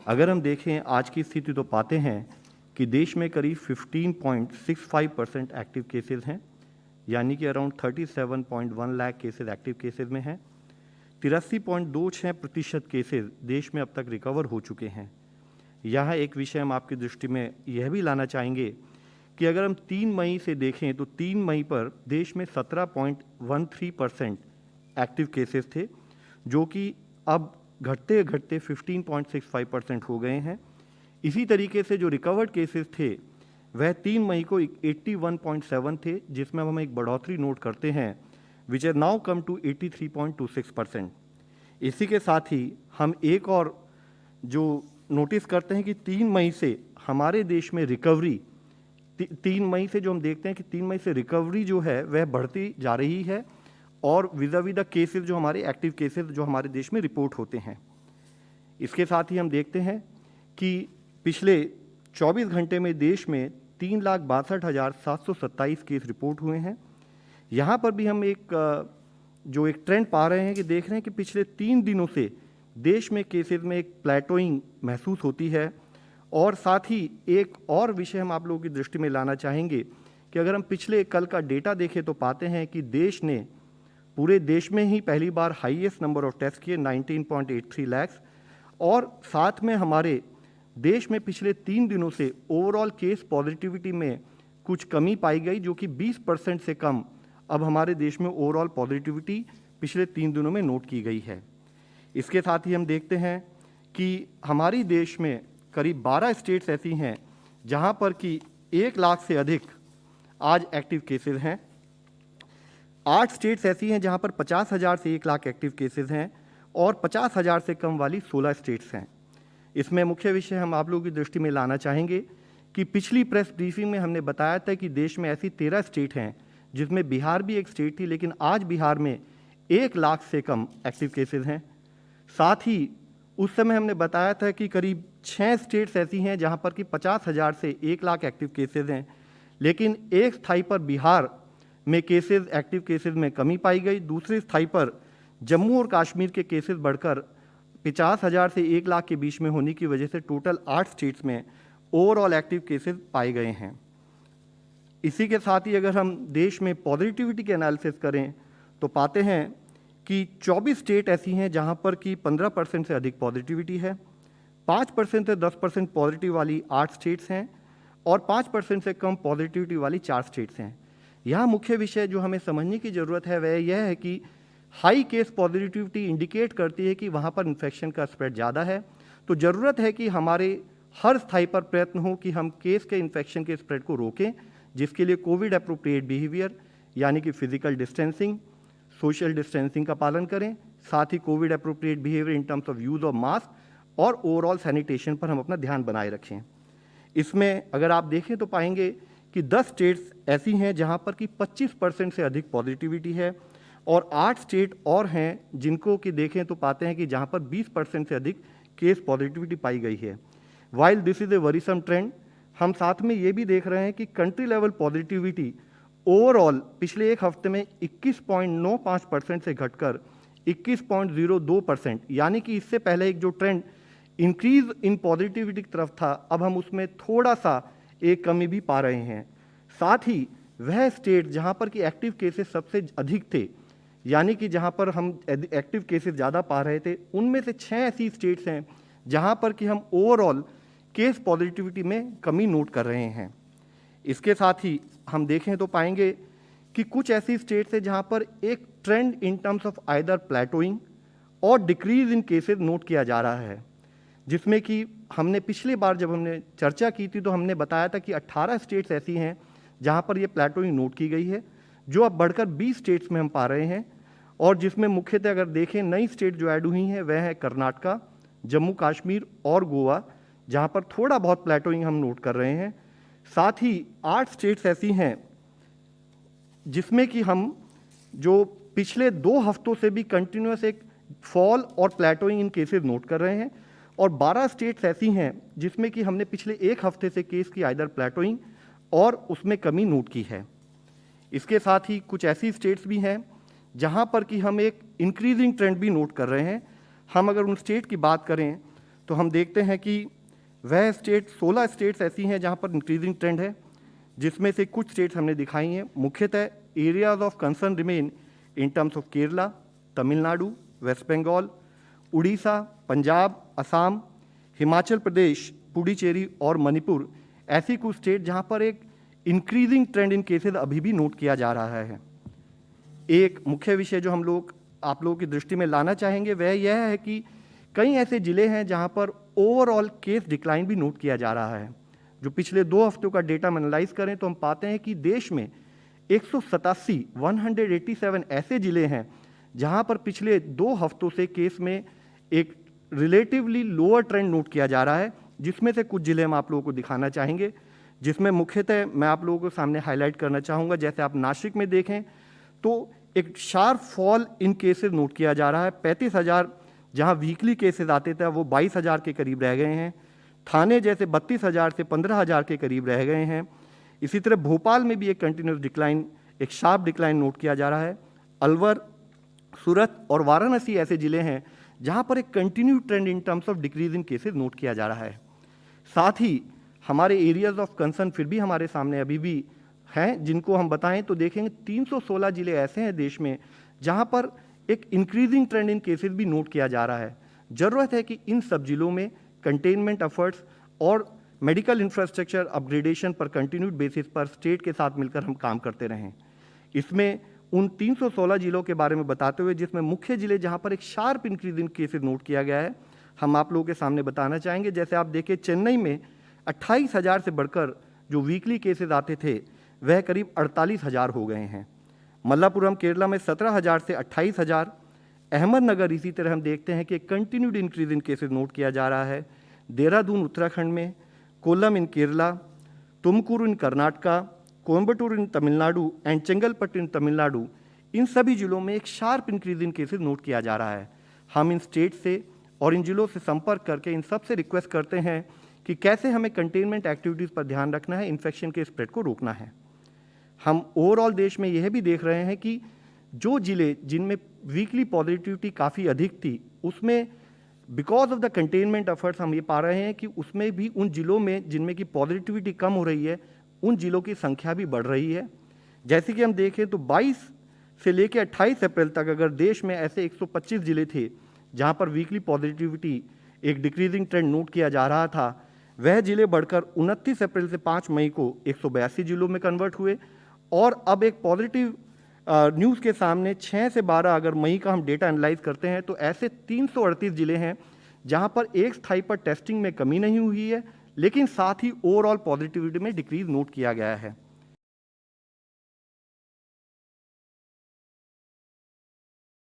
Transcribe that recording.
अगर हम देखें आज की स्थिति तो पाते हैं कि देश में करीब 15.65% एक्टिव केसेस हैं, यानी कि around 37.1 lakh cases active cases में हैं। 83.26% केसेस देश में अब तक रिकवर हो चुके हैं। यहाँ एक विषय हम आपकी दृष्टि में यह भी लाना चाहेंगे कि अगर हम 3 मई से देखें तो 3 मई पर देश में 17.13% एक्टिव केसेस थे, जो कि अब घटते घटते 15.65% हो गए हैं। इसी तरीके से जो रिकवर्ड केसेस थे वह 3 मई को 81.7 थे, जिसमें हम एक बढ़ोतरी नोट करते हैं which are now come to 83.26%। इसी के साथ ही हम एक और जो नोटिस करते हैं कि 3 मई से हमारे देश में रिकवरी 3 मई से जो हम देखते हैं कि 3 मई से रिकवरी जो है वह बढ़ती जा रही है और विज़ावी द केसेस जो हमारे एक्टिव केसेस जो हमारे देश में रिपोर्ट होते हैं। इसके साथ ही हम देखते हैं कि पिछले 24 घंटे में देश में 3,62,727 केस रिपोर्ट हुए हैं। यहाँ पर भी हम एक ट्रेंड पा रहे हैं कि देख रहे हैं कि पिछले 3 दिनों से देश में केसेस में एक प्लेटोइंग महसूस होती है। और साथ ही एक और विषय हम आप लोगों की दृष्टि में लाना चाहेंगे कि अगर हम पिछले कल का डेटा देखें तो पाते हैं कि देश ने पूरे देश में ही पहली बार हाईएस्ट नंबर ऑफ टेस्ट किए 19.83 लाख, और साथ में हमारे देश में पिछले 3 दिनों से ओवरऑल केस पॉजिटिविटी में कुछ कमी पाई गई, जो कि 20% से कम अब हमारे देश में ओवरऑल पॉजिटिविटी पिछले 3 दिनों में नोट की गई है। इसके साथ ही हम देखते हैं कि हमारी देश में करीब 12 स्टेट्स ऐसी हैं जहां पर कि 1 लाख से अधिक आज एक्टिव केसेस हैं। 8 स्टेट्स ऐसी हैं जहां पर 50,000 से 1 लाख एक्टिव केसेस हैं और 50,000 से कम वाली 16 स्टेट्स हैं। इसमें मुख्य विषय हम आप लोगों की दृष्टि में लाना चाहेंगे कि पिछली प्रेस ब्रीफिंग में हमने बताया था कि देश में ऐसी 13 स्टेट हैं, जिसमें बिहार भी एक स्टेट थी, लेकिन आज बिहार में 1 लाख से कम एक्टिव केसेस हैं। साथ ही उस समय हमने बताया था कि करीब 6 स्टेट्स ऐसी हैं जहां पर कि 50,000 से 1 लाख एक्टिव केसेस हैं, लेकिन एक स्थाई पर बिहार में केसेस एक्टिव केसेस में कमी पाई गई। दूसरी स्थाई पर जम्मू और कश्मीर के केसेस बढ़कर 50,000 से 1 लाख के बीच में होने की वजह से टोटल 8 स्टेट्स में ओवरऑल एक्टिव केसेस पाए गए हैं। इसी के साथ ही अगर हम देश में पॉजिटिविटी के एनालिसिस करें तो पाते हैं कि 24 स्टेट ऐसी हैं जहां पर कि 15% से अधिक पॉजिटिविटी है, 5% से 10% पॉजिटिव वाली 8 स्टेट्स हैं और 5% से कम पॉजिटिविटी वाली 4 स्टेट्स हैं। यहाँ मुख्य विषय जो हमें समझने की ज़रूरत है वह यह है कि हाई केस पॉजिटिविटी इंडिकेट करती है कि वहाँ पर इन्फेक्शन का स्प्रेड ज़्यादा है। तो ज़रूरत है कि हमारे हर स्थाई पर प्रयत्न हो कि हम केस के इन्फेक्शन के स्प्रेड को रोकें, जिसके लिए कोविड अप्रोप्रिएट बिहेवियर यानी कि फिजिकल डिस्टेंसिंग, सोशल डिस्टेंसिंग का पालन करें, साथ ही Covid appropriate behaviour in terms of use of mask और ओवरऑल सैनिटेशन पर हम अपना ध्यान बनाए रखें। इसमें अगर आप देखें तो पाएंगे कि 10 स्टेट्स ऐसी हैं जहां पर कि 25% से अधिक पॉजिटिविटी है और 8 स्टेट और हैं जिनको कि देखें तो पाते हैं कि जहां पर 20% से अधिक केस पॉजिटिविटी पाई गई है। While this is a worrisome trend, हम साथ में ये भी देख रहे हैं कि कंट्री लेवल पॉजिटिविटी ओवरऑल पिछले एक हफ्ते में 21.95% से घटकर 21.02%, यानी कि इससे पहले एक जो ट्रेंड इंक्रीज इन पॉजिटिविटी की तरफ था, अब हम उसमें थोड़ा सा एक कमी भी पा रहे हैं। साथ ही वह स्टेट जहां पर कि एक्टिव केसेस सबसे अधिक थे, यानी कि जहां पर हम एक्टिव केसेस ज़्यादा पा रहे थे, उनमें से 6 ऐसी स्टेट्स हैं जहां पर कि हम ओवरऑल केस पॉजिटिविटी में कमी नोट कर रहे हैं। इसके साथ ही हम देखें तो पाएंगे कि कुछ ऐसी स्टेट्स हैं जहां पर एक trend in terms of either plateauing और डिक्रीज इन केसेस नोट किया जा रहा है, जिसमें कि हमने पिछली बार जब हमने चर्चा की थी तो हमने बताया था कि 18 स्टेट्स ऐसी हैं जहां पर ये प्लेटोइंग नोट की गई है, जो अब बढ़कर 20 स्टेट्स में हम पा रहे हैं। और जिसमें मुख्यतः अगर देखें नई स्टेट जो ऐड हुई हैं वह है कर्नाटका, जम्मू कश्मीर और गोवा, जहां पर थोड़ा बहुत प्लेटोइंग हम नोट कर रहे हैं। साथ ही 8 स्टेट्स ऐसी हैं जिसमें कि हम जो पिछले 2 हफ्तों से भी कंटिन्यूस एक फॉल और प्लेटोइंग इन केसेस नोट कर रहे हैं, और 12 स्टेट्स ऐसी हैं जिसमें कि हमने पिछले 1 हफ्ते से केस की आइदर प्लेटोइंग और उसमें कमी नोट की है। इसके साथ ही कुछ ऐसी स्टेट्स भी हैं जहां पर कि हम एक इंक्रीजिंग ट्रेंड भी नोट कर रहे हैं। हम अगर उन स्टेट की बात करें तो हम देखते हैं कि वह स्टेट 16 स्टेट्स ऐसी हैं जहां पर इंक्रीजिंग ट्रेंड है, जिसमें से कुछ स्टेट्स हमने दिखाई हैं। मुख्यतः areas of concern remain in terms of Kerala, Tamil Nadu, West Bengal, Orissa, Punjab, Assam, Himachal Pradesh, Puducherry और मणिपुर ऐसी कुछ स्टेट जहां पर एक इंक्रीजिंग ट्रेंड इन केसेस अभी भी नोट किया जा रहा है। एक मुख्य विषय जो हम लोग आप लोगों की दृष्टि में लाना चाहेंगे वह यह है कि कई ऐसे जिले हैं जहां पर ओवरऑल केस डिक्लाइन भी नोट किया जा रहा है। जो पिछले 2 हफ्तों का डेटा हम एनालाइज करें तो हम पाते हैं कि देश में 187 ऐसे जिले हैं जहां पर पिछले 2 हफ्तों से केस में एक रिलेटिवली लोअर ट्रेंड नोट किया जा रहा है, जिसमें से कुछ जिले हम आप लोगों को दिखाना चाहेंगे, जिसमें मुख्यतः मैं आप लोगों को सामने हाईलाइट करना चाहूँगा। जैसे आप नासिक में देखें तो एक sharp fall in cases note किया जा रहा है। 35,000 जहां वीकली केसेस आते थे वो 22,000 के करीब रह गए हैं। थाने जैसे 32,000 से 15,000 के करीब रह गए हैं। इसी तरह भोपाल में भी एक कंटिन्यूस डिक्लाइन, एक शार्प डिक्लाइन नोट किया जा रहा है। अलवर, सूरत और वाराणसी ऐसे जिले हैं जहां पर एक continue trend in terms of decrease in cases note किया जा रहा है। साथ ही हमारे एरियाज ऑफ कंसर्न फिर भी हमारे सामने अभी भी हैं, जिनको हम बताएं तो देखेंगे 316 जिले ऐसे हैं देश में जहां पर एक इंक्रीजिंग ट्रेंड इन केसेस भी नोट किया जा रहा है। जरूरत है कि इन सब जिलों में कंटेनमेंट एफर्ट्स और मेडिकल इंफ्रास्ट्रक्चर अपग्रेडेशन पर कंटिन्यूड बेसिस पर स्टेट के साथ मिलकर हम काम करते रहें। इसमें उन 316 जिलों के बारे में बताते हुए जिसमें मुख्य जिले जहां पर एक sharp increase in cases note किया गया है, हम आप लोगों के सामने बताना चाहेंगे। जैसे आप देखिए चेन्नई में 28,000 से बढ़कर जो वीकली केसेस आते थे वह करीब 48,000 हो गए हैं। मल्लापुरम केरला में 17,000 से 28,000। अहमदनगर इसी तरह हम देखते हैं कि continued increase in cases note किया जा रहा है। देहरादून उत्तराखंड में, कोल्लम इन केरला, तुमकुरू इन कर्नाटका, कोयम्बटूर इन तमिलनाडु एंड चेंगलपट्टू इन तमिलनाडु, इन सभी जिलों में एक sharp increase in cases note किया जा रहा है। हम इन स्टेट से और इन जिलों से संपर्क करके इन सबसे रिक्वेस्ट करते हैं कि कैसे हमें कंटेनमेंट एक्टिविटीज़ पर ध्यान रखना है, इन्फेक्शन के स्प्रेड को रोकना है। हम ओवरऑल देश में यह भी देख रहे हैं कि जो जिले जिनमें वीकली पॉजिटिविटी काफ़ी अधिक थी, उसमें because of the containment efforts हम ये पा रहे हैं कि उसमें भी उन जिलों में जिनमें की पॉजिटिविटी कम हो रही है, उन जिलों की संख्या भी बढ़ रही है। जैसे कि हम देखें तो 22 से लेकर 28 अप्रैल तक अगर देश में ऐसे 125 जिले थे जहां पर वीकली पॉजिटिविटी एक डिक्रीजिंग ट्रेंड नोट किया जा रहा था, वह जिले बढ़कर 29 अप्रैल से 5 मई को 182 जिलों में कन्वर्ट हुए। और अब एक पॉजिटिव न्यूज़ के सामने 6 से 12 अगर मई का हम डेटा एनालाइज करते हैं तो ऐसे 338 जिले हैं जहां पर एक स्थाई पर टेस्टिंग में कमी नहीं हुई है, लेकिन साथ ही ओवरऑल पॉजिटिविटी में डिक्रीज नोट किया गया है।